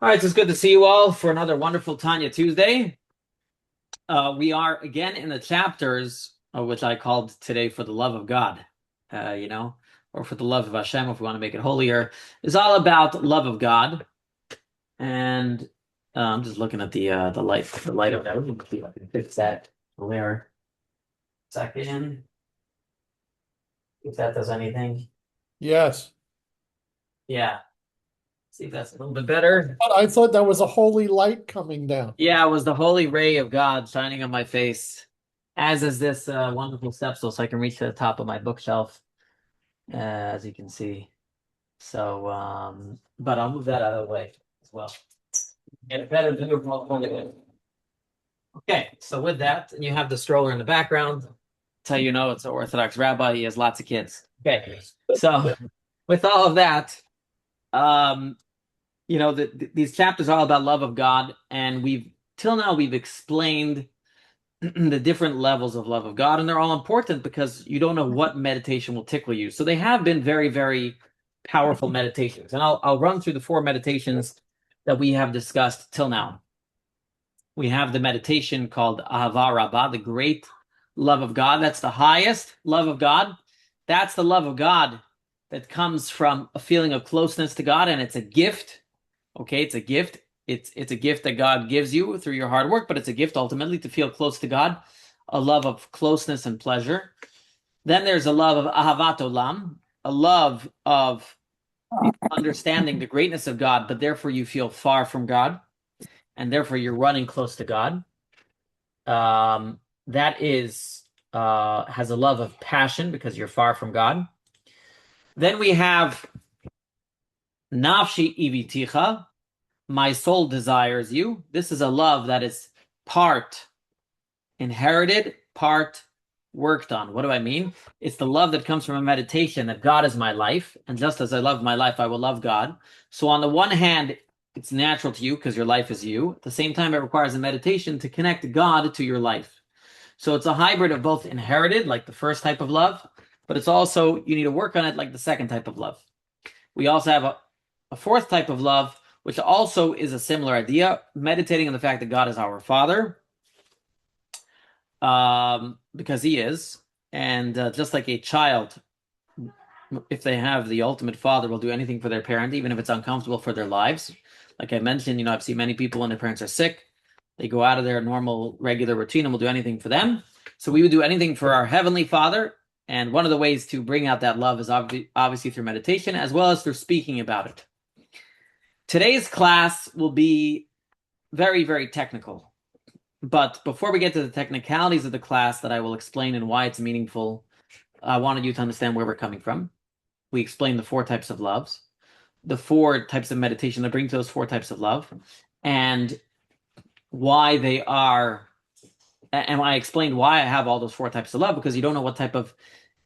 All right, so it's good to see you all for another wonderful Tanya Tuesday. We are again in the chapters which I called today for the love of God, or for the love of Hashem, if we want to make it holier. It's all about love of God, and I'm just looking at the light of that. Let me see if I can fix that there. Second, if that does anything. Yes. Yeah, see if that's a little bit better. But I thought that was a holy light coming down. Yeah, it was the holy ray of God shining on my face, as is this wonderful step stool, so I can reach to the top of my bookshelf, as you can see. So, but I'll move that out of the way as well. Get a better view of what we're doing. Okay, so with that, and you have the stroller in the background. That's how you know it's an Orthodox rabbi. He has lots of kids. Okay, so with all of that, um, these chapters are all about love of God, and till now we've explained the different levels of love of God, and they're all important because you don't know what meditation will tickle you. So they have been very, very powerful meditations, and I'll run through the four meditations that we have discussed till now. We have the meditation called Ahava Rabbah, the great love of God. That's the highest love of God. That's the love of God that comes from a feeling of closeness to God, and it's a gift. Okay, it's a gift. It's a gift that God gives you through your hard work, but it's a gift ultimately to feel close to God, a love of closeness and pleasure. Then there's a love of Ahavat Olam, a love of understanding the greatness of God, but therefore you feel far from God, and therefore you're running close to God. That is has a love of passion because you're far from God. Then we have Nafshi Iviticha, my soul desires you. This is a love that is part inherited, part worked on. What do I mean? It's the love that comes from a meditation that God is my life, and just as I love my life, I will love God. So on the one hand, it's natural to you because your life is you. At the same time, it requires a meditation to connect God to your life. So it's a hybrid of both inherited, like the first type of love, but it's also, you need to work on it like the second type of love. We also have a fourth type of love, which also is a similar idea, meditating on the fact that God is our Father, because He is. And just like a child, if they have the ultimate father, will do anything for their parent, even if it's uncomfortable for their lives. Like I mentioned, I've seen many people when their parents are sick, they go out of their normal, regular routine and will do anything for them. So we would do anything for our Heavenly Father. And one of the ways to bring out that love is obviously through meditation, as well as through speaking about it. Today's class will be very, very technical. But before we get to the technicalities of the class that I will explain and why it's meaningful, I wanted you to understand where we're coming from. We explained the four types of loves, the four types of meditation that bring to those four types of love, and why they are. And I explained why I have all those four types of love, because you don't know what type of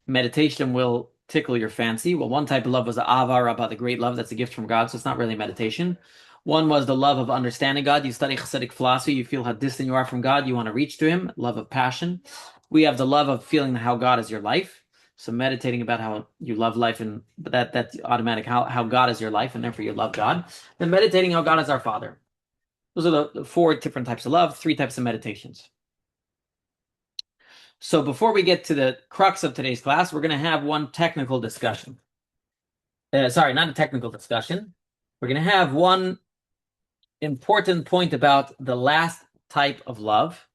meditation will tickle your fancy. Well, one type of love was the Ava Rabbah, the great love that's a gift from God, so it's not really meditation. One was the love of understanding God. You study Chasidic philosophy, you feel how distant you are from God, you want to reach to Him, love of passion. We have the love of feeling how God is your life. So meditating about how you love life, and that's automatic, how God is your life, and therefore you love God. Then meditating how God is our Father. Those are the four different types of love, three types of meditations. So before we get to the crux of today's class, we're going to have one technical discussion. Sorry, not a technical discussion. We're going to have one important point about the last type of love.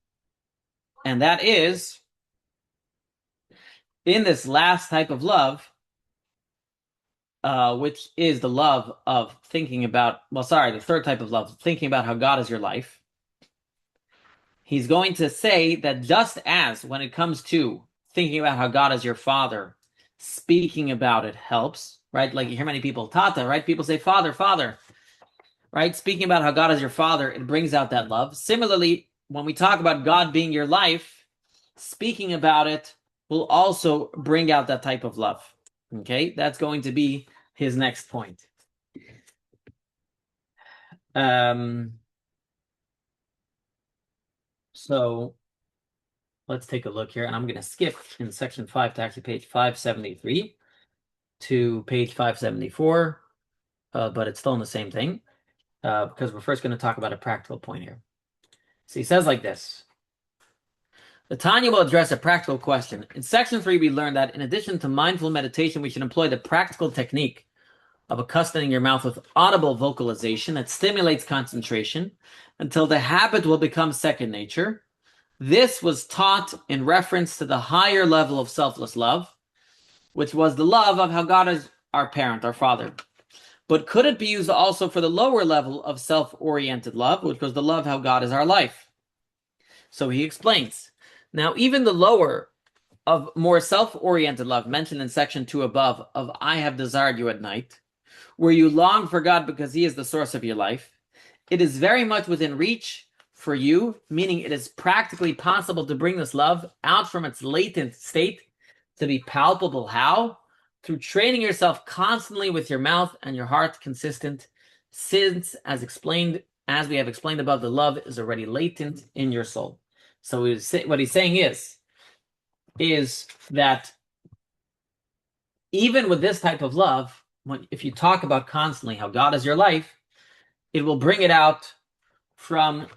And that is, in this last type of love, which is the love of thinking about, the third type of love, thinking about how God is your life. He's going to say that just as when it comes to thinking about how God is your Father, speaking about it helps, right? Like you hear many people, Tata, right? People say, Father, Father, right? Speaking about how God is your Father, it brings out that love. Similarly, when we talk about God being your life, speaking about it will also bring out that type of love. Okay, that's going to be his next point. So let's take a look here, and I'm going to skip in section 5 to actually page 573 to page 574, but it's still in the same thing. because we're first going to talk about a practical point here. So he says like this. The Tanya will address a practical question. In section 3, we learned that in addition to mindful meditation, we should employ the practical technique of accustoming your mouth with audible vocalization that stimulates concentration until the habit will become second nature. This was taught in reference to the higher level of selfless love, which was the love of how God is our parent, our father. But could it be used also for the lower level of self-oriented love, which was the love how God is our life? So he explains. Now, even the lower of more self-oriented love mentioned in section 2 above of I have desired you at night, where you long for God because he is the source of your life, it is very much within reach for you, meaning it is practically possible to bring this love out from its latent state to be palpable. How? Through training yourself constantly with your mouth and your heart consistent, since, as we have explained above, the love is already latent in your soul. So what he's saying is that even with this type of love, if you talk about constantly how God is your life, it will bring it out from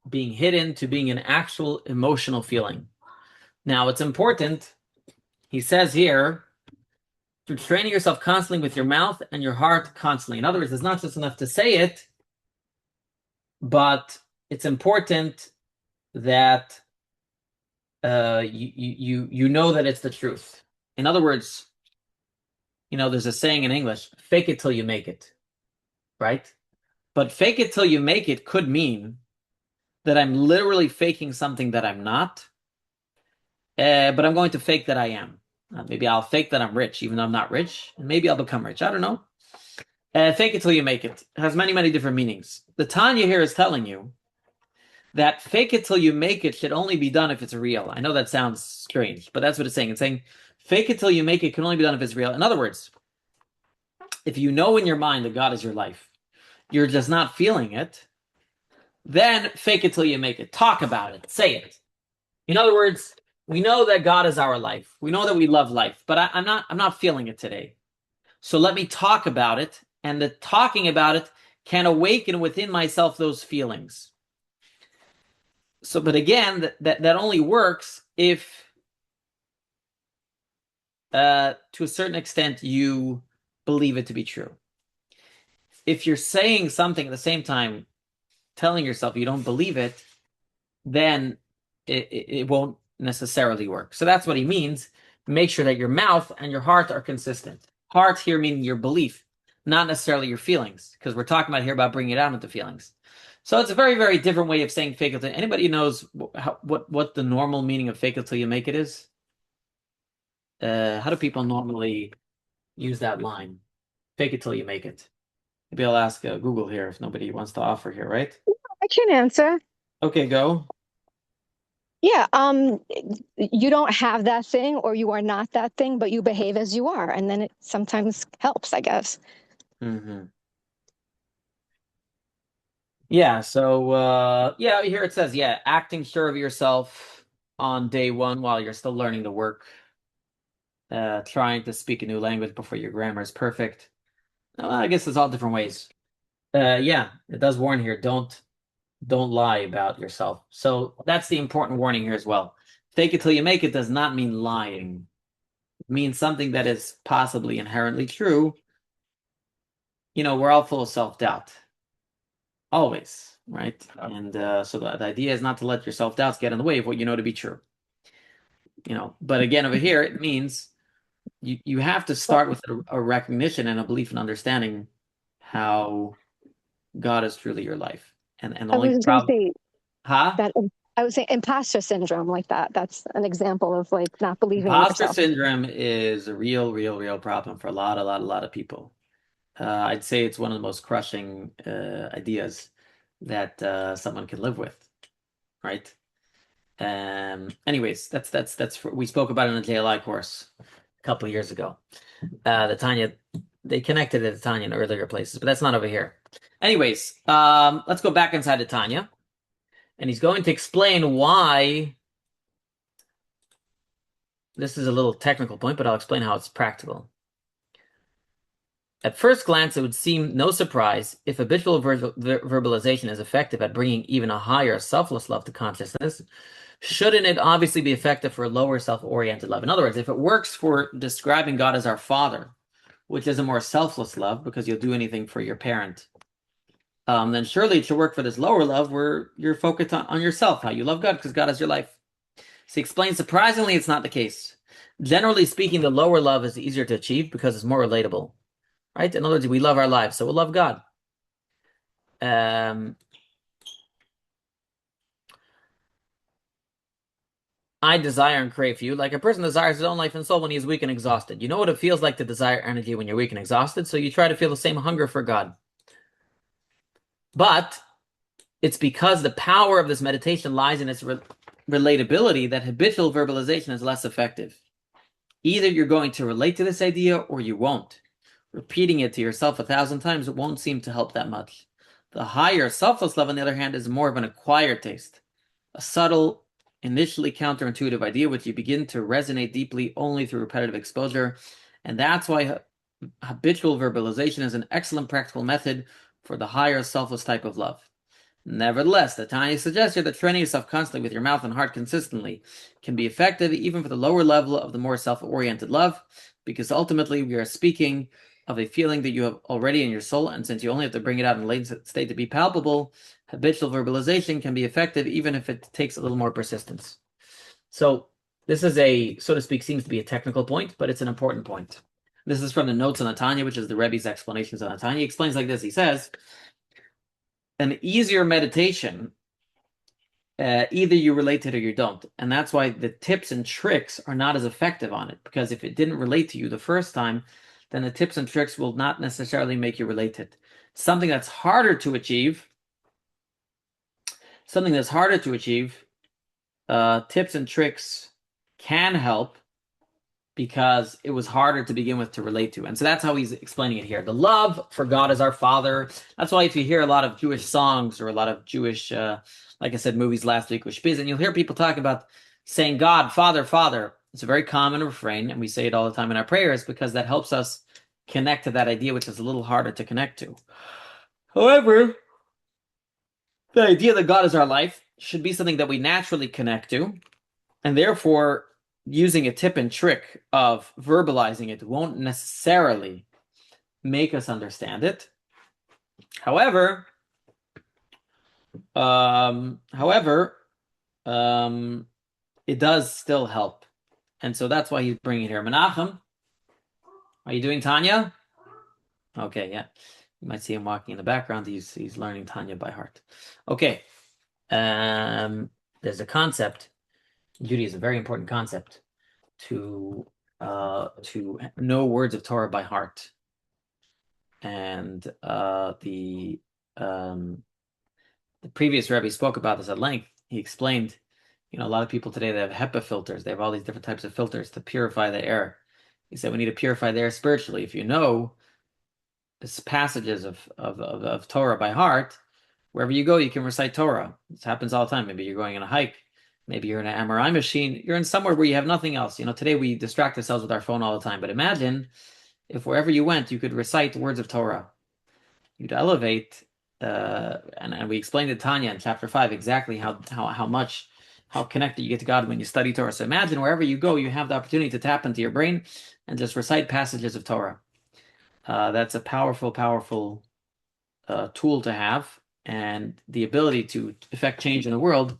being hidden to being an actual emotional feeling. Now, it's important, he says here, through training yourself constantly with your mouth and your heart constantly. In other words, it's not just enough to say it, but it's important that you know that it's the truth. In other words, there's a saying in English, fake it till you make it, right? But fake it till you make it could mean that I'm literally faking something that I'm not, but I'm going to fake that I am. Maybe I'll fake that I'm rich, even though I'm not rich, and maybe I'll become rich. I don't know. Fake it till you make it. It has many, many different meanings. The Tanya here is telling you that fake it till you make it should only be done if it's real. I know that sounds strange, but that's what it's saying. It's saying fake it till you make it can only be done if it's real. In other words, if you know in your mind that God is your life, you're just not feeling it, then fake it till you make it. Talk about it. Say it. In other words, we know that God is our life. We know that we love life, but I'm not feeling it today. So let me talk about it, and the talking about it can awaken within myself those feelings. So, but again, that only works if, to a certain extent, you believe it to be true. If you're saying something at the same time, telling yourself you don't believe it, then it won't necessarily work. So that's what he means. Make sure that your mouth and your heart are consistent. Heart here meaning your belief, not necessarily your feelings, because we're talking about here about bringing it out into feelings. So it's a very, very different way of saying fake it. Anybody knows what the normal meaning of fake it till you make it is? How do people normally use that line? Fake it till you make it. Maybe I'll ask Google here if nobody wants to offer here, right? I can answer. Okay, go. Yeah, you don't have that thing or you are not that thing, but you behave as you are. And then it sometimes helps, I guess. Mm-hmm. Yeah, so yeah, here it says, yeah, acting sure of yourself on day one while you're still learning the work, trying to speak a new language before your grammar is perfect. I guess there's all different ways. Yeah, it does warn here, don't lie about yourself. So that's the important warning here as well. Fake it till you make it does not mean lying. It means something that is possibly inherently true. We're all full of self-doubt. Always, right? And so the idea is not to let your self-doubts get in the way of what you know to be true. But again, over here, it means you have to Well, start with a recognition and a belief and understanding how God is truly your life. And the I only was just going to problem, say huh? that I would say imposter syndrome like that. That's an example of like not believing in Imposter yourself. syndrome is a real, real, real problem for a lot of people. I'd say it's one of the most crushing ideas that someone can live with, right? Anyways, we spoke about it in the JLI course a couple of years ago. The Tanya, they connected it to Tanya in earlier places, but that's not over here. Anyways, let's go back inside of Tanya, and he's going to explain why. This is a little technical point, but I'll explain how it's practical. At first glance, it would seem no surprise if habitual verbalization is effective at bringing even a higher selfless love to consciousness. Shouldn't it obviously be effective for a lower self-oriented love? In other words, if it works for describing God as our Father, which is a more selfless love because you'll do anything for your parent, then surely it should work for this lower love where you're focused on yourself, how you love God because God is your life. So he explains, surprisingly, it's not the case. Generally speaking, the lower love is easier to achieve because it's more relatable, right? In other words, we love our lives, so we'll love God. I desire and crave for you like a person desires his own life and soul when he is weak and exhausted. You know what it feels like to desire energy when you're weak and exhausted, so you try to feel the same hunger for God. But it's because the power of this meditation lies in its relatability that habitual verbalization is less effective. Either you're going to relate to this idea or you won't. Repeating it to yourself 1,000 times won't seem to help that much. The higher selfless love, on the other hand, is more of an acquired taste, a subtle, initially counterintuitive idea which you begin to resonate deeply only through repetitive exposure. And that's why habitual verbalization is an excellent practical method for the higher selfless type of love. Nevertheless, the Tanya suggests here that training yourself constantly with your mouth and heart consistently can be effective even for the lower level of the more self-oriented love, because ultimately we are speaking of a feeling that you have already in your soul, and since you only have to bring it out in a latent state to be palpable, habitual verbalization can be effective even if it takes a little more persistence. So this is a, so to speak, seems to be a technical point, but it's an important point. This is from the notes on the Tanya, which is the Rebbe's explanations on the Tanya. He explains like this. He says, an easier meditation, either you relate to it or you don't. And that's why the tips and tricks are not as effective on it. Because if it didn't relate to you the first time, then the tips and tricks will not necessarily make you relate to it. Something that's harder to achieve, tips and tricks can help because it was harder to begin with to relate to. And so that's how he's explaining it here. The love for God as our Father. That's why if you hear a lot of Jewish songs or a lot of Jewish, like I said, movies last week with Spiz, and you'll hear people talk about saying God, Father, Father. It's a very common refrain, and we say it all the time in our prayers because that helps us connect to that idea, which is a little harder to connect to. However, the idea that God is our life should be something that we naturally connect to, and therefore using a tip and trick of verbalizing it won't necessarily make us understand it. However, it does still help. And so that's why he's bringing it here. Menachem, are you doing Tanya? Okay, yeah. You might see him walking in the background. He's learning Tanya by heart. Okay. There's a concept. Judy is a very important concept to know words of Torah by heart. And the previous Rabbi spoke about this at length. He explained, a lot of people today, they have HEPA filters. They have all these different types of filters to purify the air. He said we need to purify the air spiritually. If you know this passages of Torah by heart, wherever you go, you can recite Torah. This happens all the time. Maybe you're going on a hike. Maybe you're in an MRI machine. You're in somewhere where you have nothing else. Today we distract ourselves with our phone all the time. But imagine if wherever you went, you could recite words of Torah. You'd elevate, and we explained to Tanya in chapter 5 exactly how connected you get to God when you study Torah. So imagine wherever you go, you have the opportunity to tap into your brain and just recite passages of Torah. That's a powerful, powerful tool to have, and the ability to effect change in the world,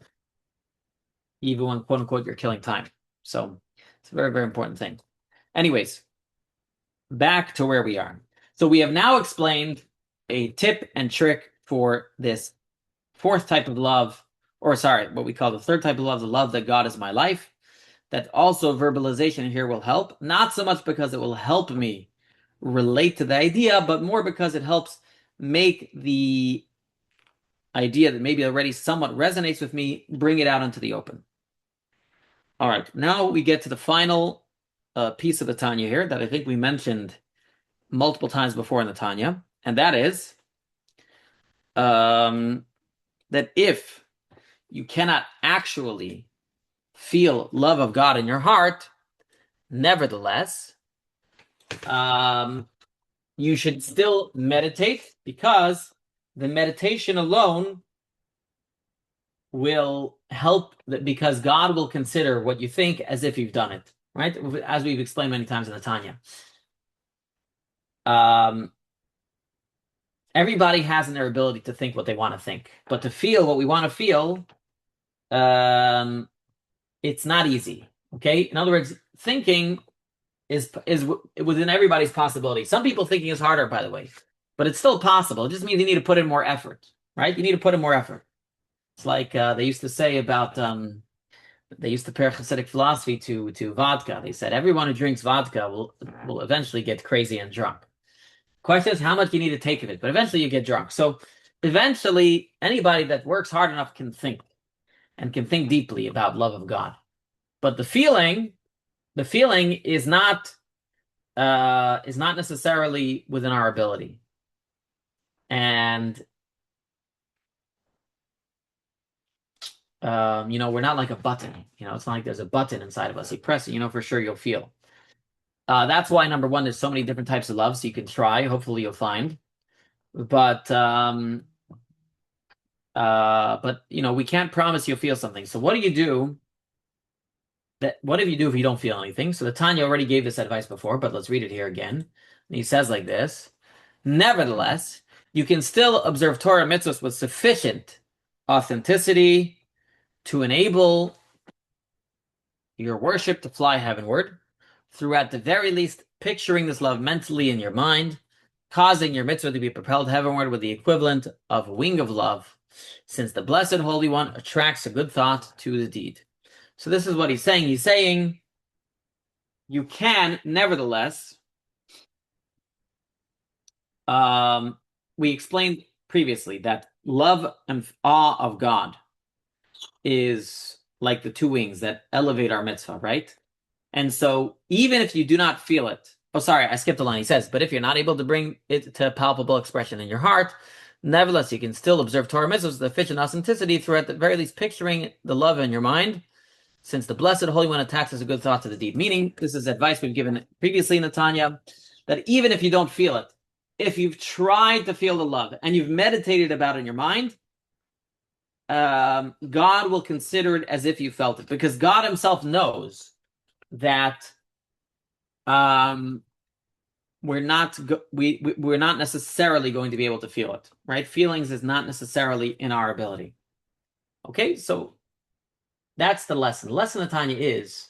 even when, quote unquote, you're killing time. So it's a very, very important thing. Anyways, back to where we are. So we have now explained a tip and trick for this fourth type of love, or sorry, what we call the third type of love, the love that God is my life. That also verbalization here will help, not so much because it will help me relate to the idea, but more because it helps make the idea that maybe already somewhat resonates with me, bring it out into the open. All right, now we get to the final piece of the Tanya here that I think we mentioned multiple times before in the Tanya, and that is that if you cannot actually feel love of God in your heart, nevertheless, you should still meditate, because the meditation alone will help, because God will consider what you think as if you've done it, right? As we've explained many times in the Tanya. Everybody has in their ability to think what they want to think, but to feel what we want to feel, it's not easy. Okay, in other words, thinking is within everybody's possibility. Some people thinking is harder, by the way, but it's still possible. It just means you need to put in more effort, right? You need to put in more effort. It's like they used to say about they used to pair Hasidic philosophy to vodka. They said everyone who drinks vodka will eventually get crazy and drunk. Question is how much you need to take of it, but eventually you get drunk. So eventually, anybody that works hard enough can think, and can think deeply about love of God. But the feeling is not necessarily within our ability. And we're not like a button. It's not like there's a button inside of us. You press it, for sure you'll feel. That's why, number one, there's so many different types of love, so you can try. Hopefully you'll find. But we can't promise you'll feel something. So what do you do? What if you don't feel anything? So the Tanya already gave this advice before, but let's read it here again. And he says like this: nevertheless, you can still observe Torah mitzvahs with sufficient authenticity to enable your worship to fly heavenward, through at the very least picturing this love mentally in your mind, causing your mitzvah to be propelled heavenward with the equivalent of a wing of love, since the Blessed Holy One attracts a good thought to the deed. So this is what he's saying. He's saying you can, nevertheless, we explained previously that love and awe of God is like the two wings that elevate our mitzvah, right? And so even if you do not feel it, I skipped a line. He says, but if you're not able to bring it to palpable expression in your heart, nevertheless, you can still observe Torah mitzvahs with sufficient authenticity through at the very least picturing the love in your mind, since the Blessed Holy One attacks as a good thought to the deed. Meaning, this is advice we've given previously in the Tanya, that even if you don't feel it, if you've tried to feel the love and you've meditated about it in your mind, God will consider it as if you felt it, because God himself knows that we're not necessarily going to be able to feel it, right? Feelings is not necessarily in our ability. Okay, so that's the lesson. The lesson of Tanya is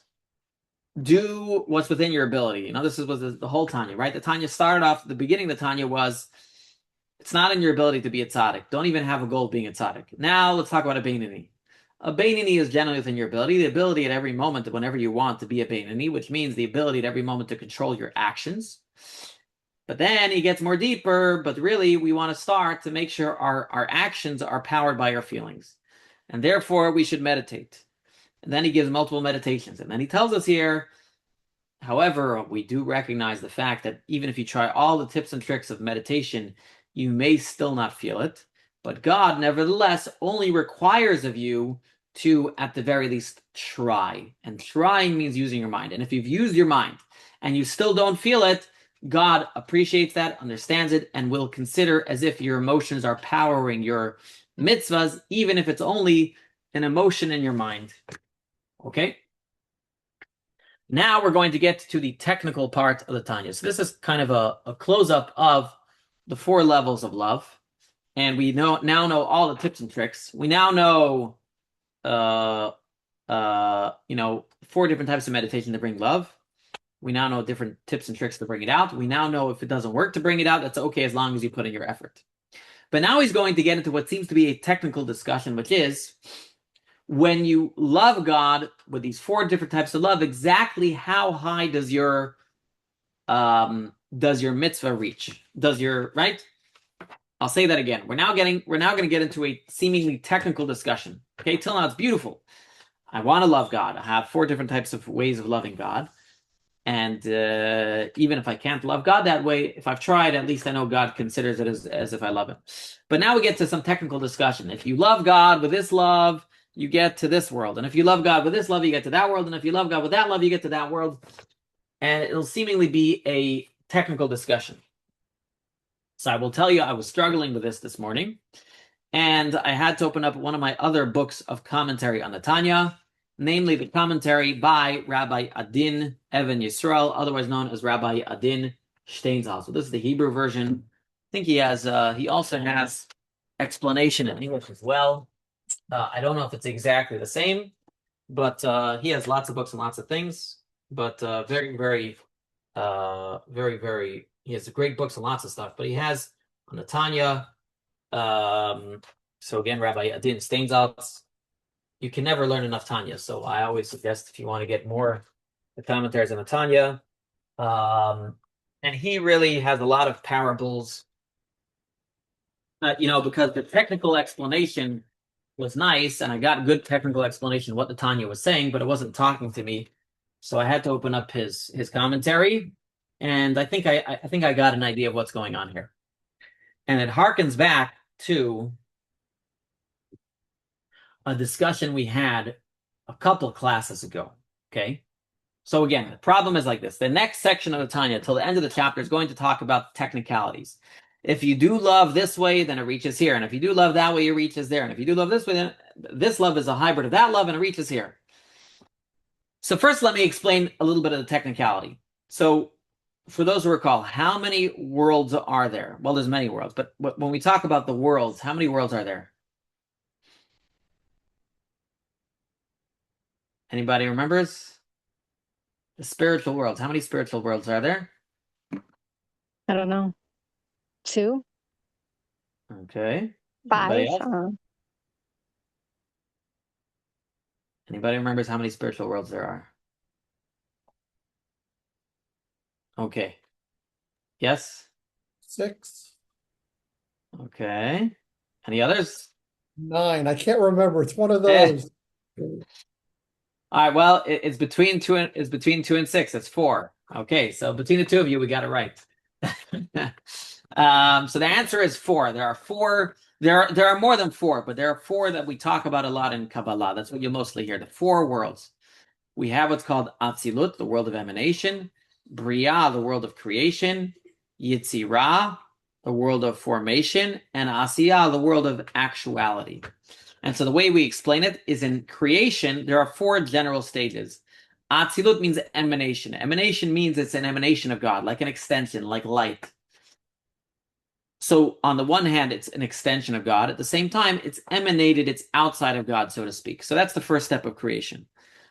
do what's within your ability. This was the whole Tanya, right? The Tanya started off, the beginning of the Tanya was, it's not in your ability to be a tzaddik. Don't even have a goal of being a tzaddik. Now let's talk about a beinoni. A beinoni is generally within your ability, the ability at every moment, whenever you want, to be a beinoni, which means the ability at every moment to control your actions. But then he gets more deeper, but really we want to start to make sure our actions are powered by our feelings. And therefore we should meditate. And then he gives multiple meditations. And then he tells us here, however, we do recognize the fact that even if you try all the tips and tricks of meditation, you may still not feel it. But God, nevertheless, only requires of you to, at the very least, try. And trying means using your mind. And if you've used your mind and you still don't feel it, God appreciates that, understands it, and will consider as if your emotions are powering your mitzvahs, even if it's only an emotion in your mind. Okay? Now we're going to get to the technical part of the Tanya. So this is kind of a close-up of the 4 levels of love. And we now know all the tips and tricks. We now know 4 different types of meditation to bring love. We now know different tips and tricks to bring it out. We now know if it doesn't work to bring it out, that's okay as long as you put in your effort. But now he's going to get into what seems to be a technical discussion, which is when you love God with these 4 different types of love, exactly how high does your mitzvah reach? Right? I'll say that again. We're now going to get into a seemingly technical discussion. Okay, till now it's beautiful. I want to love God. I have 4 different types of ways of loving God. And even if I can't love God that way, if I've tried, at least I know God considers it as if I love him. But now we get to some technical discussion. If you love God with this love, you get to this world. And if you love God with this love, you get to that world. And if you love God with that love, you get to that world. And it'll seemingly be a technical discussion. So I will tell you, I was struggling with this morning, and I had to open up one of my other books of commentary on the Tanya, namely the commentary by Rabbi Adin Even Yisrael, otherwise known as Rabbi Adin Steinzal. So this is the Hebrew version. I think he also has explanation in English as well. I don't know if it's exactly the same, but he has lots of books and lots of things. But very, he has great books and lots of stuff. But he has on the Tanya. So again, Rabbi Adin Steinzal. You can never learn enough Tanya. So I always suggest if you want to get more the commentaries on the Tanya. And he really has a lot of parables. Because the technical explanation was nice, and I got good technical explanation of what the Tanya was saying, but it wasn't talking to me. So I had to open up his commentary, and I think I got an idea of what's going on here. And it harkens back to a discussion we had a couple classes ago. Okay. So again, the problem is like this. The next section of the Tanya, till the end of the chapter, is going to talk about technicalities. If you do love this way, then it reaches here. And if you do love that way, it reaches there. And if you do love this way, then this love is a hybrid of that love, and it reaches here. So first, let me explain a little bit of the technicality. So for those who recall, how many worlds are there? Well, there's many worlds, but when we talk about the worlds, how many worlds are there? Anybody remembers? The spiritual worlds. How many spiritual worlds are there? I don't know. 2, Okay. 5. Anybody else? Anybody remembers how many spiritual worlds there are? Okay. Yes? 6, Okay. Any others? 9. I can't remember. It's one of Eh. those. All right, well, it's between 2 and 6. It's 4. Okay, so between the two of you, we got it right. So the answer is 4. There are 4. There are more than 4, but there are 4 that we talk about a lot in Kabbalah. That's what you mostly hear. The 4 worlds. We have what's called Atzilut, the world of emanation, Bria, the world of creation, Yitzirah, the world of formation, and Asiyah, the world of actuality. And so the way we explain it is in creation, there are 4 general stages. Atzilut means emanation. Emanation means it's an emanation of God, like an extension, like light. So on the one hand, it's an extension of God. At the same time, it's emanated, it's outside of God, so to speak. So that's the first step of creation.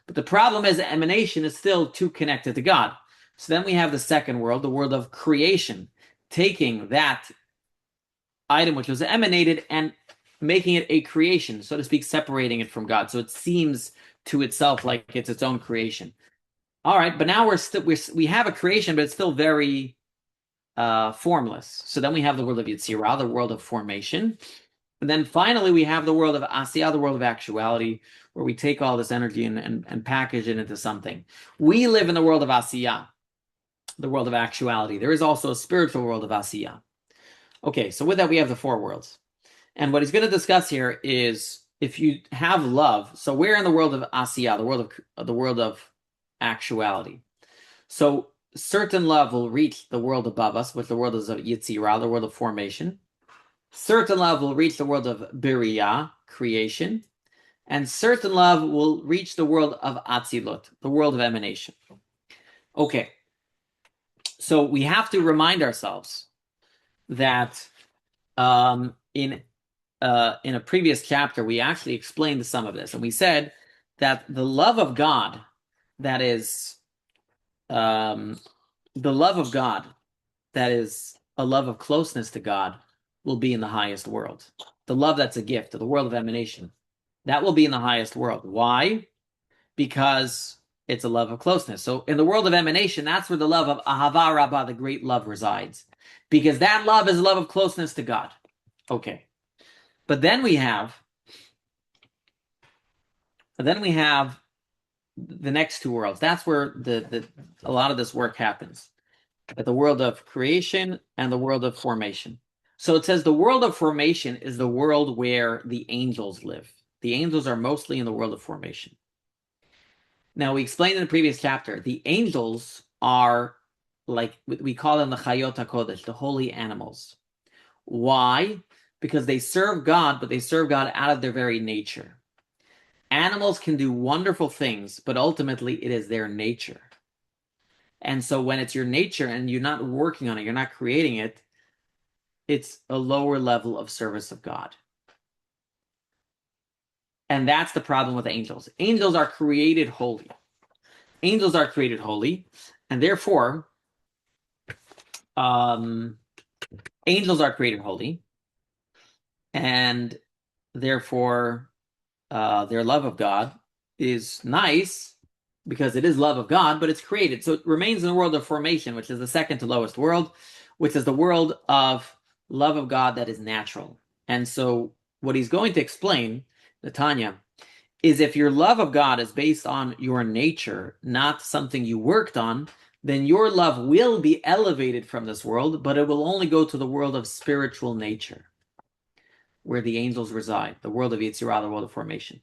But the problem is that emanation is still too connected to God. So then we have the second world, the world of creation, taking that item which was emanated and making it a creation, so to speak, separating it from God. So it seems to itself like it's its own creation. All right, but now we have a creation, but it's still very formless. So then we have the world of Yitzirah, the world of formation. And then finally, we have the world of Asiyah, the world of actuality, where we take all this energy and package it into something. We live in the world of Asiyah, the world of actuality. There is also a spiritual world of Asiyah. Okay, so with that, we have the 4 worlds. And what he's going to discuss here is if you have love. So we're in the world of Asiyah, the world of actuality. So certain love will reach the world above us, which the world is of Yitzirah, the world of formation. Certain love will reach the world of Biriya, creation. And certain love will reach the world of Atzilut, the world of emanation. Okay. So we have to remind ourselves that in a previous chapter, we actually explained some of this. And we said that the love of God, that is the love of God, that is a love of closeness to God, will be in the highest world. The love that's a gift, the world of emanation, that will be in the highest world. Why? Because it's a love of closeness. So in the world of emanation, that's where the love of Ahava Rabbah, the great love, resides. Because that love is a love of closeness to God. Okay. But then we have the next 2 worlds. That's where a lot of this work happens. At the world of creation and the world of formation. So it says the world of formation is the world where the angels live. The angels are mostly in the world of formation. Now, we explained in the previous chapter, the angels are like, we call them the Chayot HaKodesh, the holy animals. Why? Because they serve God, but they serve God out of their very nature. Animals can do wonderful things, but ultimately it is their nature. And so when it's your nature and you're not working on it, you're not creating it, it's a lower level of service of God. And that's the problem with angels. Angels are created holy. Angels are created holy, and therefore, angels are created holy, and therefore, their love of God is nice because it is love of God, but it's created. So it remains in the world of formation, which is the second to lowest world, which is the world of love of God that is natural. And so what he's going to explain, the Tanya, is if your love of God is based on your nature, not something you worked on, then your love will be elevated from this world, but it will only go to the world of spiritual nature, where the angels reside, the world of Yetzirah, the world of formation.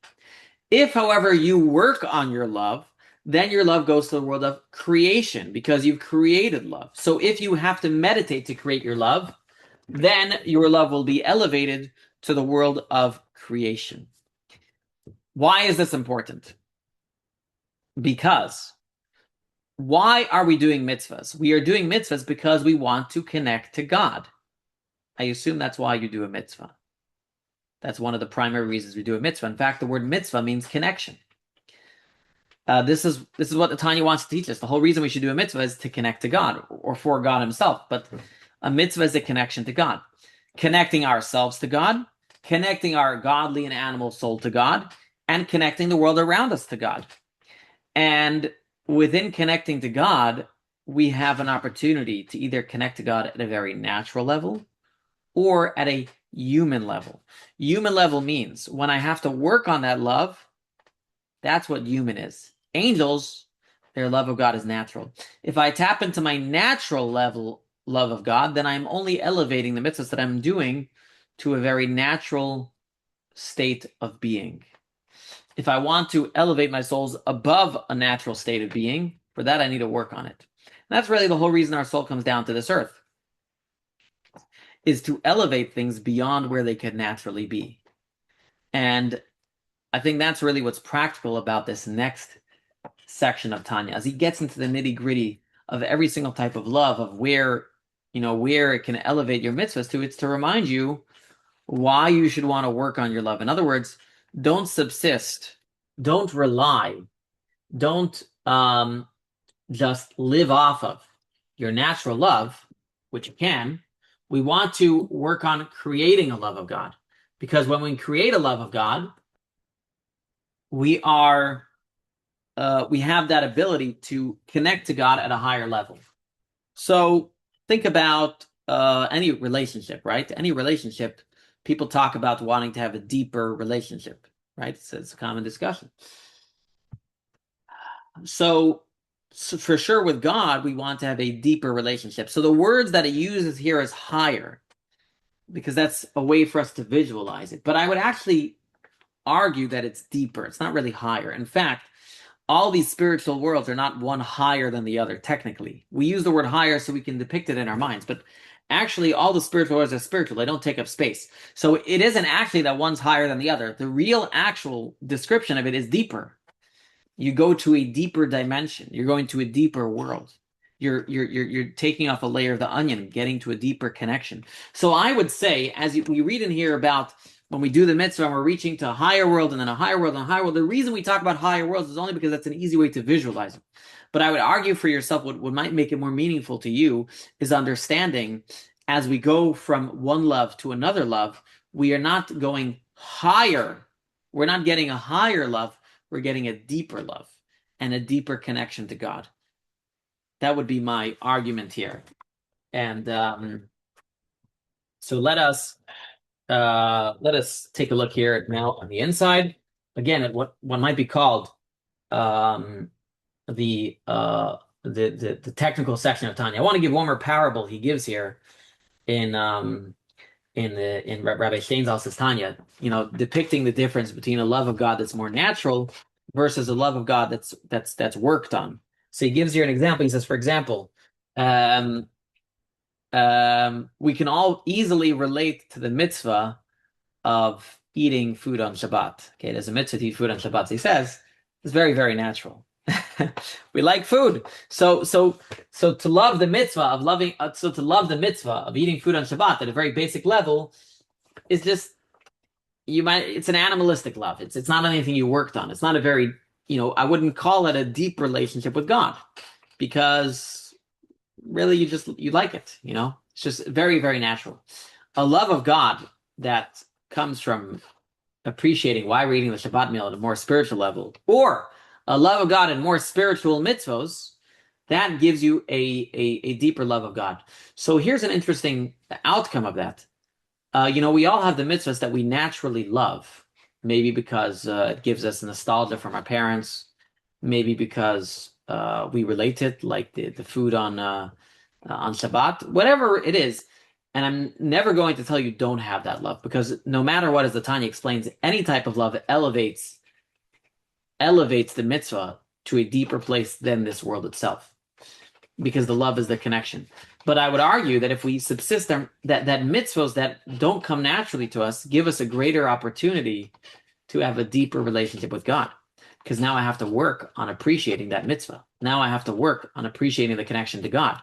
If, however, you work on your love, then your love goes to the world of creation because you've created love. So if you have to meditate to create your love, then your love will be elevated to the world of creation. Why is this important? Because why are we doing mitzvahs? We are doing mitzvahs because we want to connect to God. I assume that's why you do a mitzvah. That's one of the primary reasons we do a mitzvah. In fact, the word mitzvah means connection. This is what the Tanya wants to teach us. The whole reason we should do a mitzvah is to connect to God or for God himself. But a mitzvah is a connection to God. Connecting ourselves to God, connecting our godly and animal soul to God, and connecting the world around us to God. And within connecting to God, we have an opportunity to either connect to God at a very natural level or at a human level. Human level means when I have to work on that love, that's what human is. Angels, their love of God is natural. If I tap into my natural level love of God, then I'm only elevating the mitzvahs that I'm doing to a very natural state of being. If I want to elevate my souls above a natural state of being, for that I need to work on it. And that's really the whole reason our soul comes down to this earth, is to elevate things beyond where they could naturally be. And I think that's really what's practical about this next section of Tanya, as he gets into the nitty-gritty of every single type of love, of where it can elevate your mitzvahs to. It's to remind you why you should want to work on your love. In other words, don't subsist, don't rely, don't just live off of your natural love, which you can. We want to work on creating a love of God, because when we create a love of God, we have that ability to connect to God at a higher level. So think about any relationship, right? Any relationship, people talk about wanting to have a deeper relationship, right? It's a common discussion. So for sure with God, we want to have a deeper relationship. So the words that it uses here is higher, because that's a way for us to visualize it. But I would actually argue that it's deeper. It's not really higher. In fact, all these spiritual worlds are not one higher than the other, technically. We use the word higher so we can depict it in our minds, but actually all the spiritual worlds are spiritual. They don't take up space. So it isn't actually that one's higher than the other. The real actual description of it is deeper. You go to a deeper dimension. You're going to a deeper world. You're taking off a layer of the onion, getting to a deeper connection. So I would say, we read in here about when we do the mitzvah and we're reaching to a higher world and then a higher world and a higher world, the reason we talk about higher worlds is only because that's an easy way to visualize it. But I would argue for yourself, what might make it more meaningful to you is understanding as we go from one love to another love, we are not going higher. We're not getting a higher love. We're getting a deeper love and a deeper connection to God. That would be my argument here. And so let us take a look here now on the inside. Again, at what might be called the technical section of Tanya. I want to give one more parable he gives here in Rabbi Steinsaltz's Tanya, depicting the difference between a love of God that's more natural versus a love of God that's worked on. So he gives here an example. He says, for example, we can all easily relate to the mitzvah of eating food on Shabbat. Okay, there's a mitzvah to eat food on Shabbat. So he says it's very, very natural. We like food, so to love the mitzvah of loving, so to love the mitzvah of eating food on Shabbat at a very basic level is just it's an animalistic love. It's not anything you worked on. It's not a very, I wouldn't call it a deep relationship with God, because really you like it. It's just very, very natural. A love of God that comes from appreciating why we're eating the Shabbat meal at a more spiritual level, or a love of God and more spiritual mitzvos, that gives you a deeper love of God. So here's an interesting outcome of that. We all have the mitzvahs that we naturally love, maybe because it gives us nostalgia from our parents, maybe because we relate it, like the food on Shabbat, whatever it is. And I'm never going to tell you don't have that love, because no matter what, as the Tanya explains, any type of love elevates the mitzvah to a deeper place than this world itself, because the love is the connection. But I would argue that if we subsist on that mitzvahs that don't come naturally to us give us a greater opportunity to have a deeper relationship with God, because now I have to work on appreciating that mitzvah. Now I have to work on appreciating the connection to God.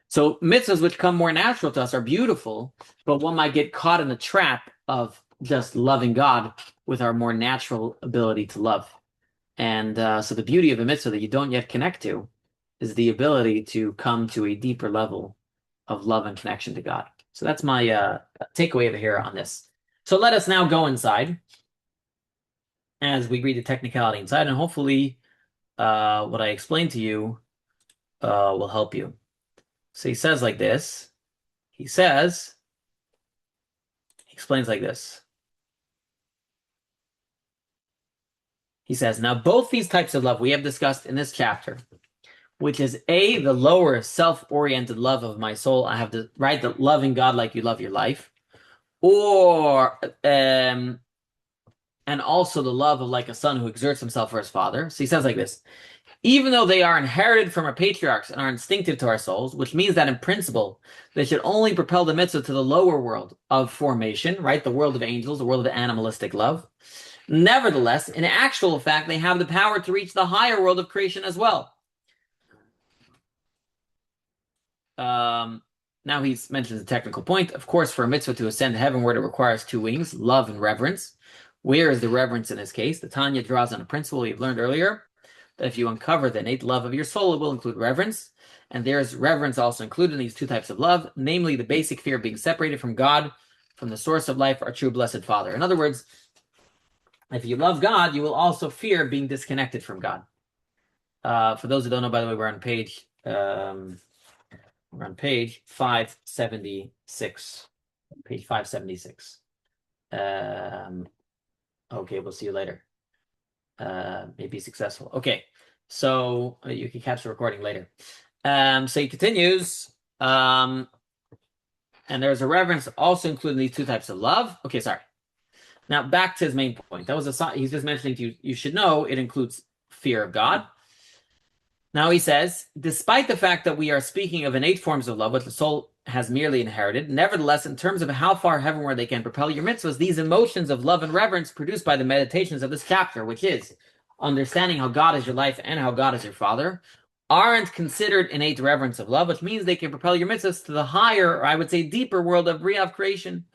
So mitzvahs which come more natural to us are beautiful, but one might get caught in the trap of just loving God with our more natural ability to love. And so the beauty of a mitzvah that you don't yet connect to is the ability to come to a deeper level of love and connection to God. So that's my takeaway over here on this. So let us now go inside as we read the technicality inside, and hopefully what I explained to you will help you. So he says like this. He explains like this. He says, now both these types of love we have discussed in this chapter, which is the lower self-oriented love of my soul. I have the right to loving God like you love your life, or and also the love of like a son who exerts himself for his father. So he says like this: even though they are inherited from our patriarchs and are instinctive to our souls, which means that in principle they should only propel the mitzvah to the lower world of formation, right? The world of angels, the world of animalistic love. Nevertheless, in actual fact, they have the power to reach the higher world of creation as well. Now he mentions a technical point. Of course, for a mitzvah to ascend heavenward, it requires two wings, love and reverence. Where is the reverence in this case? The Tanya draws on a principle we've learned earlier, that if you uncover the innate love of your soul, it will include reverence. And there is reverence also included in these two types of love, namely the basic fear of being separated from God, from the source of life, our true blessed Father. In other words, if you love God, you will also fear being disconnected from God. For those who don't know, by the way, we're on page 576. Page 576. Okay, we'll see you later. Maybe successful. Okay, so you can catch the recording later. So he continues, and there's a reverence also including these two types of love. Okay, sorry. Now back to his main point. That was he's just mentioning to you. You should know it includes fear of God. Now he says, despite the fact that we are speaking of innate forms of love, which the soul has merely inherited, nevertheless, in terms of how far heavenward they can propel your mitzvahs, these emotions of love and reverence produced by the meditations of this chapter, which is understanding how God is your life and how God is your Father, aren't considered innate reverence of love, which means they can propel your mitzvahs to the higher, or I would say deeper world of Bria, of creation.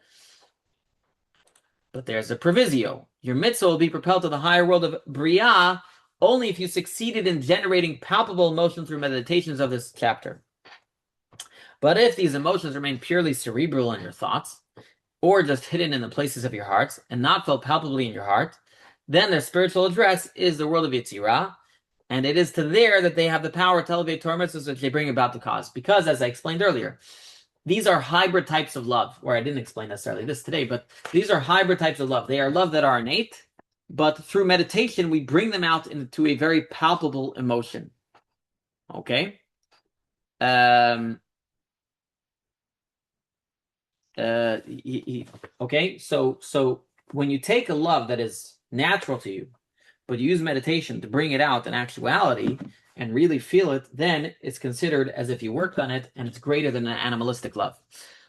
But there's a provisio. Your mitzvah will be propelled to the higher world of Bria only if you succeeded in generating palpable emotion through meditations of this chapter. But if these emotions remain purely cerebral in your thoughts, or just hidden in the places of your hearts, and not felt palpably in your heart, then their spiritual address is the world of Yetzirah, and it is to there that they have the power to elevate Torah mitzvahs which they bring about the cause. Because, as I explained earlier, these are hybrid types of love, or I didn't explain necessarily this today, but these are hybrid types of love. They are love that are innate, but through meditation, we bring them out into a very palpable emotion. Okay? Okay, so when you take a love that is natural to you, but you use meditation to bring it out in actuality, and really feel it, then it's considered as if you worked on it, and it's greater than an animalistic love.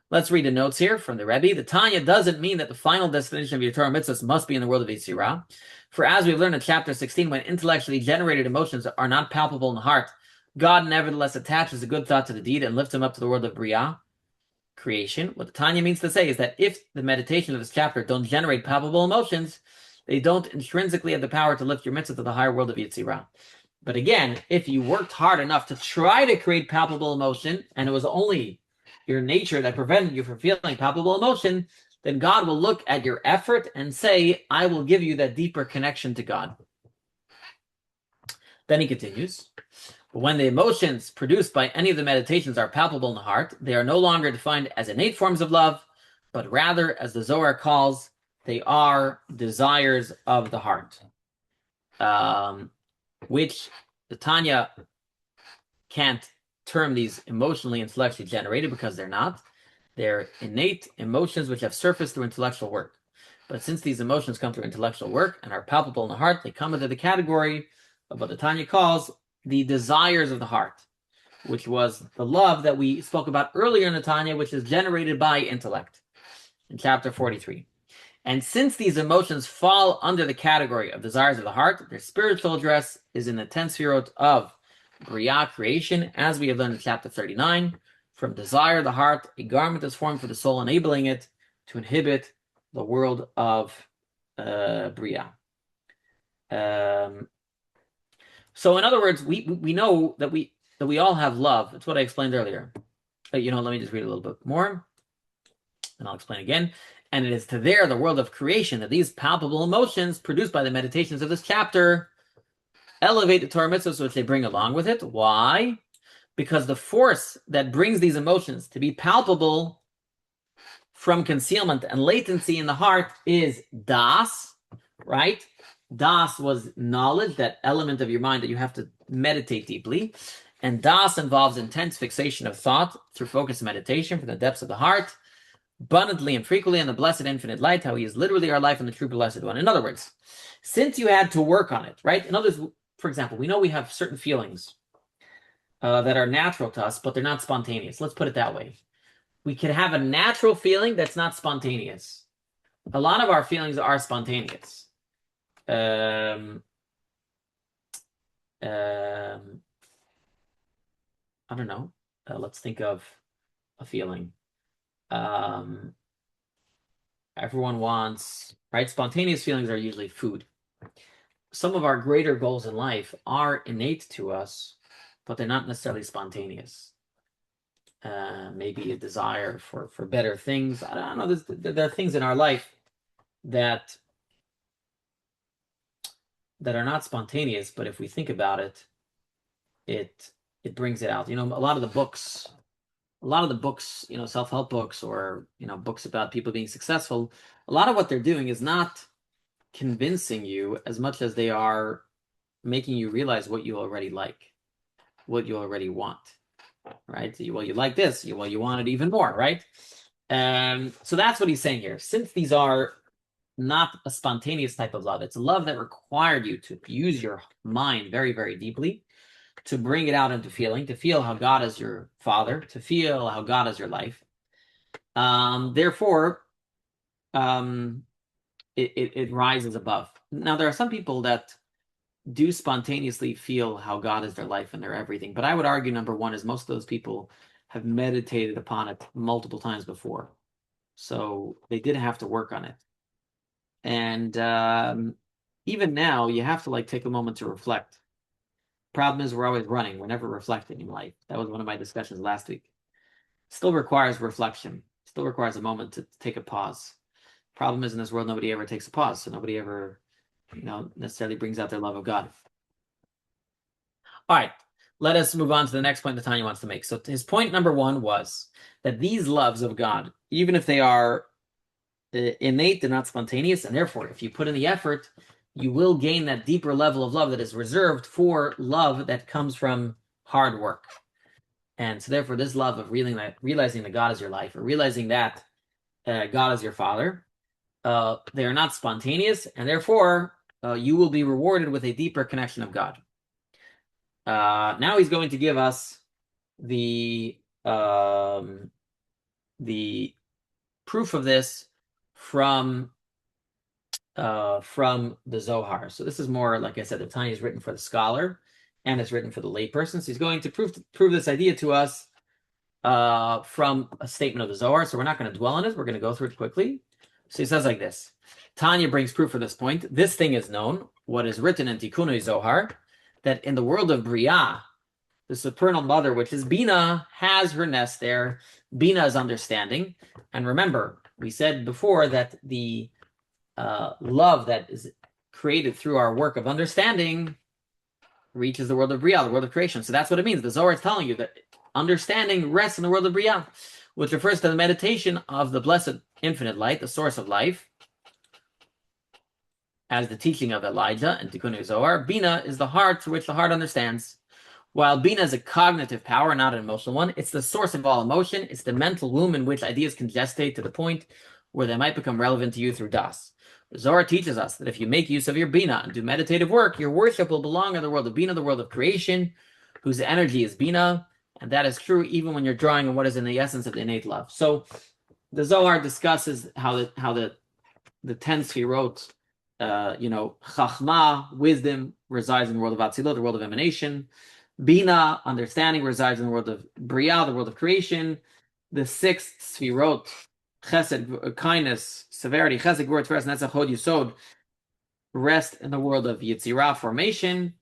Let's read the notes here from the Rabbi. The Tanya doesn't mean that the final destination of your Torah mitzvahs must be in the world of Yitzirah. For as we've learned in chapter 16, when intellectually generated emotions are not palpable in the heart, God nevertheless attaches a good thought to the deed and lifts him up to the world of Bria, creation. What the Tanya means to say is that if the meditations of this chapter don't generate palpable emotions, they don't intrinsically have the power to lift your mitzvah to the higher world of Yitzirah. But again, if you worked hard enough to try to create palpable emotion, and it was only your nature that prevented you from feeling palpable emotion, then God will look at your effort and say, I will give you that deeper connection to God. Then he continues, but when the emotions produced by any of the meditations are palpable in the heart, they are no longer defined as innate forms of love, but rather, as the Zohar calls, they are desires of the heart, which the Tanya can't term these emotionally, intellectually generated because they're not. They're innate emotions which have surfaced through intellectual work. But since these emotions come through intellectual work and are palpable in the heart, they come into the category of what the Tanya calls the desires of the heart, which was the love that we spoke about earlier in the Tanya, which is generated by intellect in chapter 43. And since these emotions fall under the category of desires of the heart, their spiritual address is in the 10 sefirot of Bria, creation, as we have learned in chapter 39. From desire of the heart, a garment is formed for the soul, enabling it to inhibit the world of Bria. So in other words, we know that we all have love. That's what I explained earlier. Let me just read a little bit more, and I'll explain again. And it is to the world of creation, that these palpable emotions produced by the meditations of this chapter elevate the Torah mitzvahs which they bring along with it. Why? Because the force that brings these emotions to be palpable from concealment and latency in the heart is das, right? Das was knowledge, that element of your mind that you have to meditate deeply. And das involves intense fixation of thought through focused meditation from the depths of the heart, abundantly and frequently in the blessed infinite light, how he is literally our life and the true blessed one. In other words, since you had to work on it, right? In other words, for example, we know we have certain feelings that are natural to us, but they're not spontaneous. Let's put it that way. We can have a natural feeling that's not spontaneous. A lot of our feelings are spontaneous. I don't know. Let's think of a feeling. Everyone wants, right? Spontaneous feelings are usually food. Some of our greater goals in life are innate to us, but they're not necessarily spontaneous. Maybe a desire for better things. I don't know. There are things in our life that are not spontaneous, but if we think about it, it brings it out. A lot of the books, self-help books or, books about people being successful, a lot of what they're doing is not convincing you as much as they are making you realize what you already like, what you already want, right? Well, you like this, you want it even more, right? So that's what he's saying here. Since these are not a spontaneous type of love, it's a love that required you to use your mind very, very deeply, to bring it out into feeling, to feel how God is your father, to feel how God is your life. Therefore, it rises above. Now, there are some people that do spontaneously feel how God is their life and their everything. But I would argue, number one, is most of those people have meditated upon it multiple times before. So they did have to work on it. And even now, you have to take a moment to reflect. Problem is, we're always running. We're never reflecting in life. That was one of my discussions last week. Still requires reflection. Still requires a moment to take a pause. Problem is, in this world, nobody ever takes a pause. So nobody ever, necessarily brings out their love of God. All right, let us move on to the next point that Tanya wants to make. So his point number one was that these loves of God, even if they are innate, they're not spontaneous, and therefore, if you put in the effort, you will gain that deeper level of love that is reserved for love that comes from hard work. And so therefore, this love of realizing that God is your life, or realizing that God is your father, they are not spontaneous, and therefore, you will be rewarded with a deeper connection of God. now he's going to give us the proof of this from the Zohar. So this is more, like I said, the Tanya is written for the scholar and it's written for the layperson. So he's going to prove this idea to us from a statement of the Zohar. So we're not going to dwell on it. We're going to go through it quickly. So he says like this. Tanya brings proof for this point. This thing is known, what is written in Tikkunei Zohar, that in the world of Briah, the supernal mother, which is Bina, has her nest there. Bina is understanding. And remember, we said before that the love that is created through our work of understanding reaches the world of Briah, the world of creation. So that's what it means. The Zohar is telling you that understanding rests in the world of Briah, which refers to the meditation of the blessed infinite light, the source of life, as the teaching of Elijah and Tikkunei Zohar. Bina is the heart through which the heart understands. While Bina is a cognitive power, not an emotional one, it's the source of all emotion. It's the mental womb in which ideas can gestate to the point where they might become relevant to you through Das. Zohar teaches us that if you make use of your Bina and do meditative work, your worship will belong in the world of Bina, the world of creation, whose energy is Bina, and that is true even when you're drawing on what is in the essence of innate love. So the Zohar discusses how the 10 Sfirot, Chachma, wisdom, resides in the world of Atzilot, the world of emanation. Bina, understanding, resides in the world of Briah, the world of creation. The 6 Sfirot, Chesed, kindness, severity, Chesed, Gvura, Tiferes, Netzach, Hod, Yisod, rest in the world of Yetzirah, formation,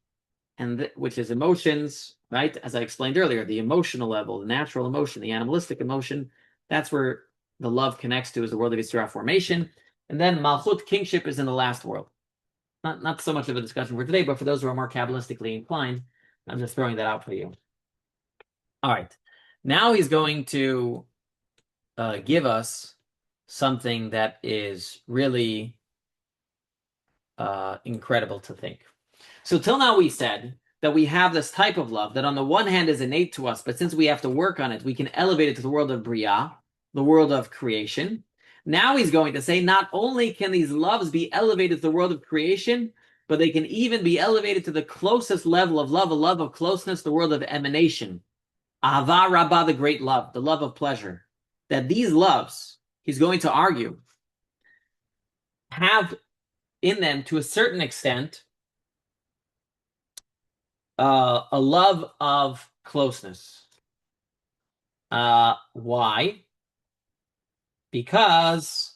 and which is emotions, right? As I explained earlier, the emotional level, the natural emotion, the animalistic emotion, that's where the love connects to, is the world of Yetzirah, formation. And then Malchut, kingship, is in the last world. Not so much of a discussion for today, but for those who are more Kabbalistically inclined, I'm just throwing that out for you. All right. Now he's going to give us something that is really incredible to think. So till now we said that we have this type of love that on the one hand is innate to us, but since we have to work on it, we can elevate it to the world of Briah, the world of creation. Now he's going to say not only can these loves be elevated to the world of creation, but they can even be elevated to the closest level of love, a love of closeness, the world of emanation. Ahava Rabbah, the great love, the love of pleasure. That these loves, he's going to argue, have in them, to a certain extent, a love of closeness. Why? Because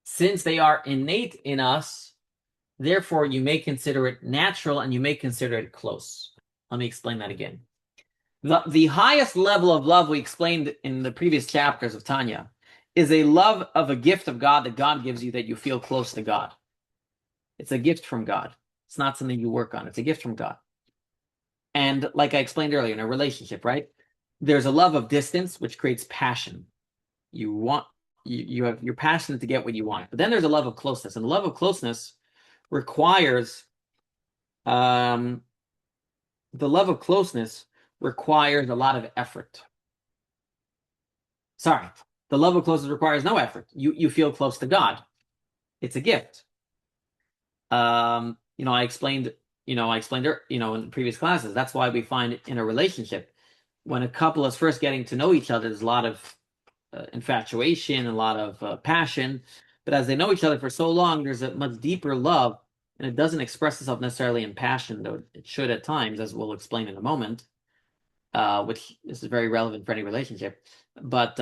since they are innate in us, therefore you may consider it natural and you may consider it close. Let me explain that again. The highest level of love we explained in the previous chapters of Tanya is a love of a gift of God that God gives you, that you feel close to God. It's a gift from God. It's not something you work on. It's a gift from God. And like I explained earlier, in a relationship, right? There's a love of distance, which creates passion. You're passionate to get what you want. But then there's a love of closeness. And the love of closeness requires a lot of effort. Sorry, the love of closeness requires no effort. You feel close to God. It's a gift. I explained in previous classes. That's why we find in a relationship, when a couple is first getting to know each other, there's a lot of infatuation, a lot of passion. But as they know each other for so long, there's a much deeper love, and it doesn't express itself necessarily in passion, though it should at times, as we'll explain in a moment, which is very relevant for any relationship. But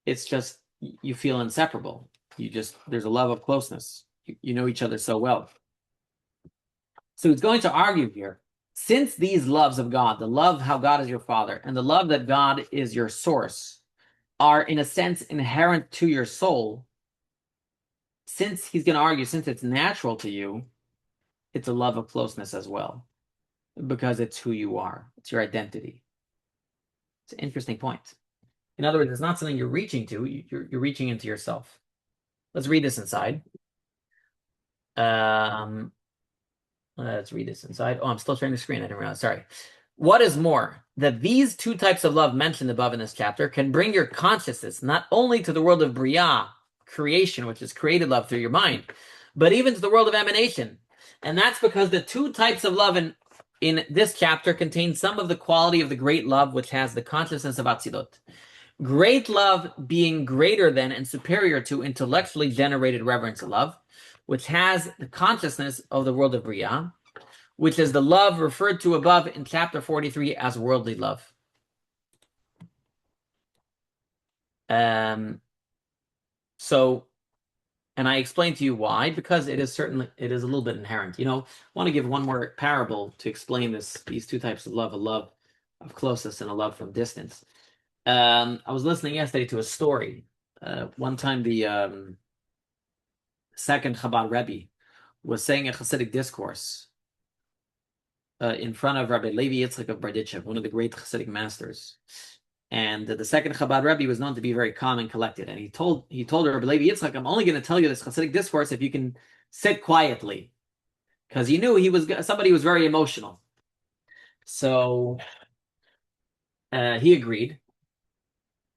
it's just, you feel inseparable. There's a love of closeness. You know each other so well. So he's going to argue here, since these loves of God, the love how God is your Father, and the love that God is your source, are in a sense inherent to your soul, since he's going to argue, since it's natural to you, it's a love of closeness as well, because it's who you are. It's your identity. It's an interesting point. In other words, it's not something you're reaching to. You're reaching into yourself. Let's read this inside. Let's read this inside. Oh, I'm still sharing the screen. I didn't realize. Sorry. What is more, that these two types of love mentioned above in this chapter can bring your consciousness not only to the world of Briah, creation, which is created love through your mind, but even to the world of emanation. And that's because the two types of love in this chapter contains some of the quality of the great love which has the consciousness of Atzilot. Great love being greater than and superior to intellectually generated reverence of love, which has the consciousness of the world of Bria, which is the love referred to above in chapter 43 as worldly love. And I explained to you why, because it is a little bit inherent. I want to give one more parable to explain these two types of love, a love of closeness and a love from distance. I was listening yesterday to a story. One time the second Chabad Rebbe was saying a Chasidic discourse in front of Rabbi Levi Yitzchak of Berditchev, one of the great Chasidic masters. And the second Chabad Rebbe was known to be very calm and collected. And he told Rabbi Levi Yitzchak, I'm only going to tell you this Chasidic discourse if you can sit quietly. Because he knew somebody who was very emotional. So he agreed.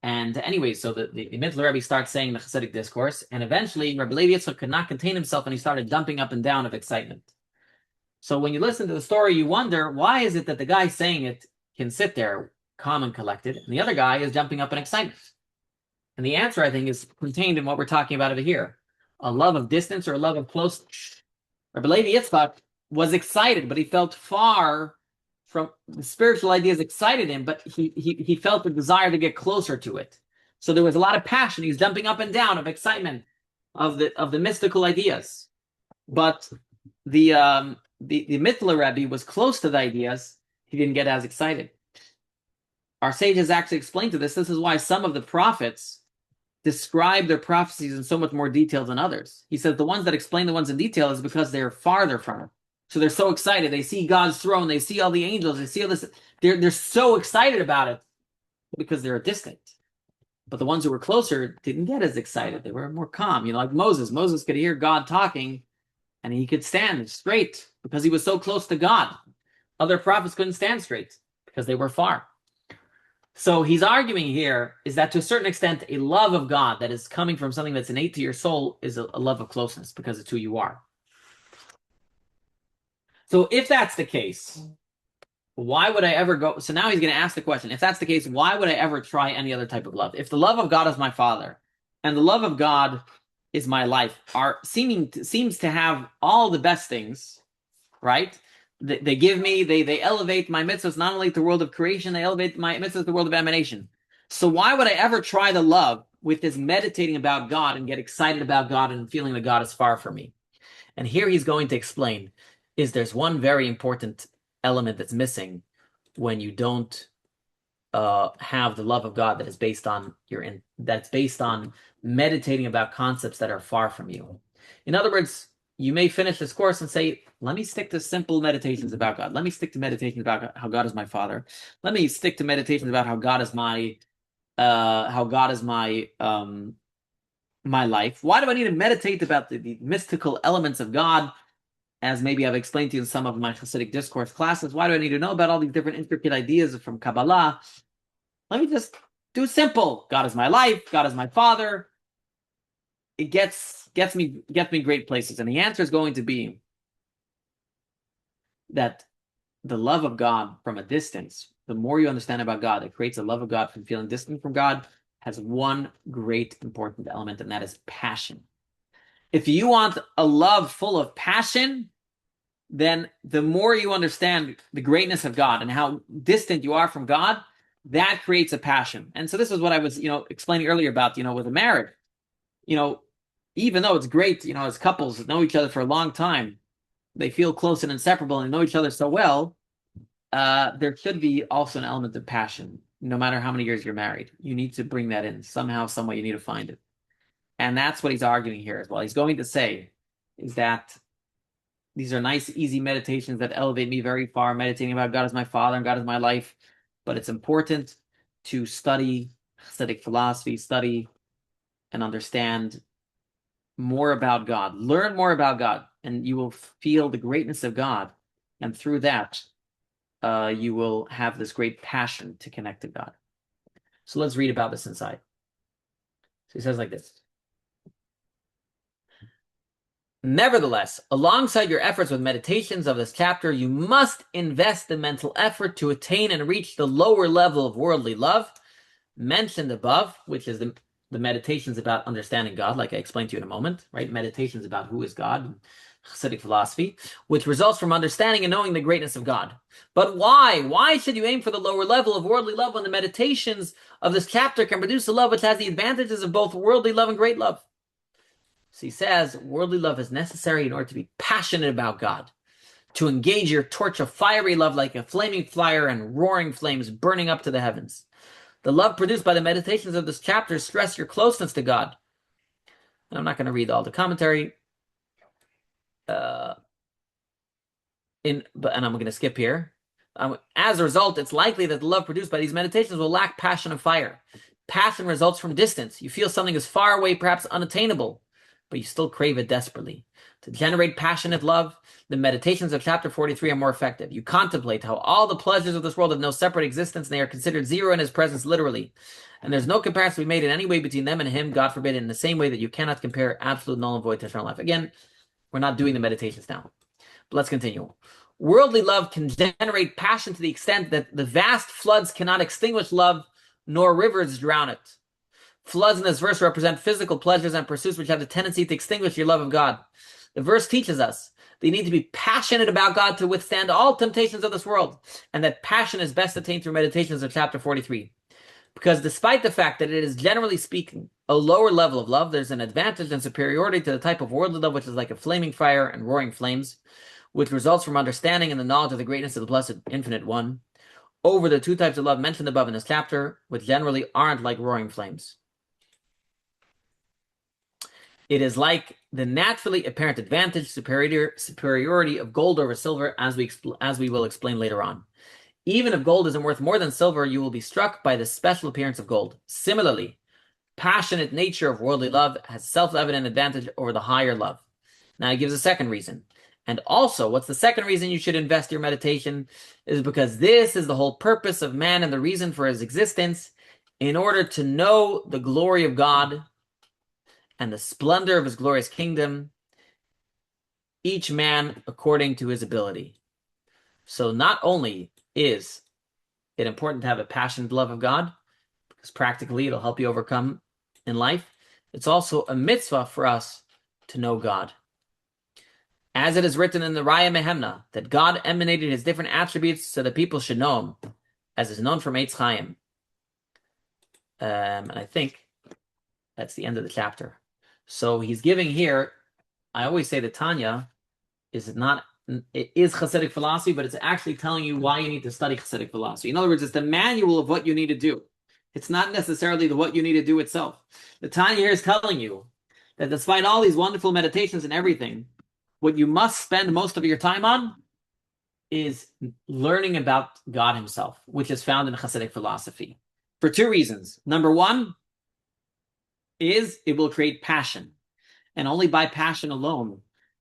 And anyway, so the Mitzvah Rebbe starts saying the Chasidic discourse, and eventually Rabbi Levi Yitzchak could not contain himself, and he started jumping up and down of excitement. So when you listen to the story, you wonder, why is it that the guy saying it can sit there calm and collected, and the other guy is jumping up in excitement? And the answer, I think, is contained in what we're talking about over here. A love of distance or a love of closeness. Rabbi Levi Yitzchak was excited, but he felt far from the spiritual ideas excited him, but he felt the desire to get closer to it. So there was a lot of passion. He was jumping up and down of excitement of the mystical ideas. But the Mitzvah Rebbe was close to the ideas. He didn't get as excited. Our sages actually explained to this. This is why some of the prophets describe their prophecies in so much more detail than others. He says the ones that explain the ones in detail is because they're farther from it. So they're so excited. They see God's throne. They see all the angels. They see all this. They're so excited about it because they're distant. But the ones who were closer didn't get as excited. They were more calm. Like Moses. Moses could hear God talking, and he could stand straight because he was so close to God. Other prophets couldn't stand straight because they were far. So he's arguing here is that to a certain extent, a love of God that is coming from something that's innate to your soul is a love of closeness because it's who you are. So if that's the case, why would I ever go? So now he's going to ask the question, if that's the case, why would I ever try any other type of love? If the love of God is my Father and the love of God is my life, seems to have all the best things, right? They give me, they elevate my mitzvahs, not only to the world of creation, they elevate my mitzvahs to the world of emanation. So why would I ever try the love with this meditating about God and get excited about God and feeling that God is far from me? And here he's going to explain there's one very important element that's missing when you don't have the love of God that is based on that's based on meditating about concepts that are far from you. In other words, you may finish this course and say, let me stick to simple meditations about God. Let me stick to meditations about how God is my Father. Let me stick to meditations about how God is my my life. Why do I need to meditate about the mystical elements of God, as maybe I've explained to you in some of my Chasidic discourse classes? Why do I need to know about all these different intricate ideas from Kabbalah? Let me just do simple. God is my life. God is my Father. It gets me great places. And the answer is going to be that the love of God from a distance, the more you understand about God, it creates a love of God from feeling distant from God, has one great important element, and that is passion. If you want a love full of passion, then the more you understand the greatness of God and how distant you are from God, that creates a passion. And so this is what I was, explaining earlier about, with a marriage. Even though it's great, as couples that know each other for a long time, they feel close and inseparable and know each other so well, there should be also an element of passion. No matter how many years you're married, you need to bring that in somehow, some way. You need to find it. And that's what he's arguing here as well. He's going to say is that these are nice, easy meditations that elevate me very far, meditating about God as my Father and God as my life. But it's important to study Chasidic philosophy, study and understand more about God. Learn more about God, and you will feel the greatness of God. And through that, you will have this great passion to connect to God. So let's read about this inside. So he says like this. Nevertheless, alongside your efforts with meditations of this chapter, you must invest the mental effort to attain and reach the lower level of worldly love mentioned above, which is the meditations about understanding God, like I explained to you in a moment, right? Meditations about who is God, Chasidic philosophy, which results from understanding and knowing the greatness of God. But why? Why should you aim for the lower level of worldly love when the meditations of this chapter can produce a love which has the advantages of both worldly love and great love? So he says, worldly love is necessary in order to be passionate about God, to engage your torch of fiery love like a flaming fire and roaring flames burning up to the heavens. The love produced by the meditations of this chapter stress your closeness to God. And I'm not going to read all the commentary. And I'm going to skip here. As a result, it's likely that the love produced by these meditations will lack passion and fire. Passion results from distance. You feel something is far away, perhaps unattainable, but you still crave it desperately. To generate passionate love, the meditations of chapter 43 are more effective. You contemplate how all the pleasures of this world have no separate existence, and they are considered zero in his presence literally. And there's no comparison to be made in any way between them and him, God forbid, in the same way that you cannot compare absolute null and void to eternal life. Again, we're not doing the meditations now. But let's continue. Worldly love can generate passion to the extent that the vast floods cannot extinguish love, nor rivers drown it. Floods in this verse represent physical pleasures and pursuits which have the tendency to extinguish your love of God. The verse teaches us that you need to be passionate about God to withstand all temptations of this world, and that passion is best attained through meditations of chapter 43. Because despite the fact that it is, generally speaking, a lower level of love, there's an advantage and superiority to the type of worldly love which is like a flaming fire and roaring flames, which results from understanding and the knowledge of the greatness of the Blessed Infinite One, over the two types of love mentioned above in this chapter, which generally aren't like roaring flames. It is like the naturally apparent advantage, superiority of gold over silver, as we will explain later on. Even if gold isn't worth more than silver, you will be struck by the special appearance of gold. Similarly, passionate nature of worldly love has self-evident advantage over the higher love. Now he gives a second reason. And also, what's the second reason you should invest your meditation? Is because this is the whole purpose of man and the reason for his existence, in order to know the glory of God and the splendor of his glorious kingdom, each man according to his ability. So not only is it important to have a passionate love of God, because practically it'll help you overcome in life, it's also a mitzvah for us to know God. As it is written in the Raya Mehemna, that God emanated his different attributes so that people should know him, as is known from Eitz Chaim. And I think that's the end of the chapter. So he's giving here, I always say that Tanya it is Chasidic philosophy, but it's actually telling you why you need to study Chasidic philosophy. In other words, it's the manual of what you need to do. It's not necessarily what you need to do itself. The Tanya here is telling you that despite all these wonderful meditations and everything, what you must spend most of your time on is learning about God himself, which is found in Chasidic philosophy. For two reasons. Number one is it will create passion. And only by passion alone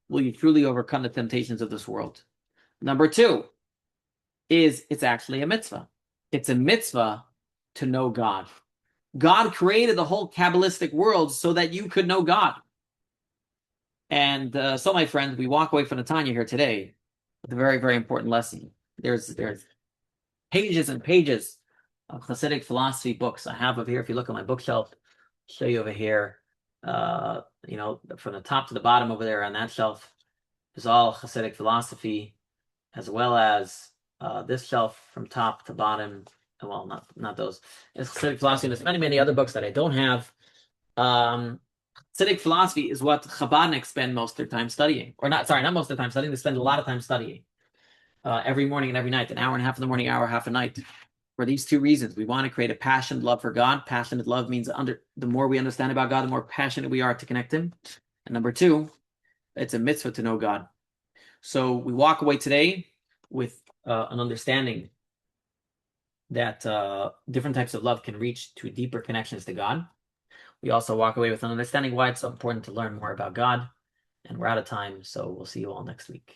will you truly overcome the temptations of this world. Number two is it's actually a mitzvah. It's a mitzvah to know God. God created the whole Kabbalistic world so that you could know God. And so, my friend, we walk away from the Tanya here today with a very, very important lesson. There's pages and pages of Hasidic philosophy books. I have over here. If you look at my bookshelf, I'll show you over here. From the top to the bottom over there on that shelf is all Hasidic philosophy, as well as this shelf from top to bottom. Well, not those. It's Hasidic philosophy. And there's many, many other books that I don't have. Hasidic philosophy is what Chabadniks spend most of their time studying. Or not most of the time studying. They spend a lot of time studying. Every morning and every night, an hour and a half in the morning, hour and a half at night. For these two reasons, we want to create a passionate love for God. Passionate love means the more we understand about God, the more passionate we are to connect him. And number two, it's a mitzvah to know God. So we walk away today with an understanding that different types of love can reach to deeper connections to God. We also walk away with an understanding why it's so important to learn more about God. And we're out of time, so we'll see you all next week.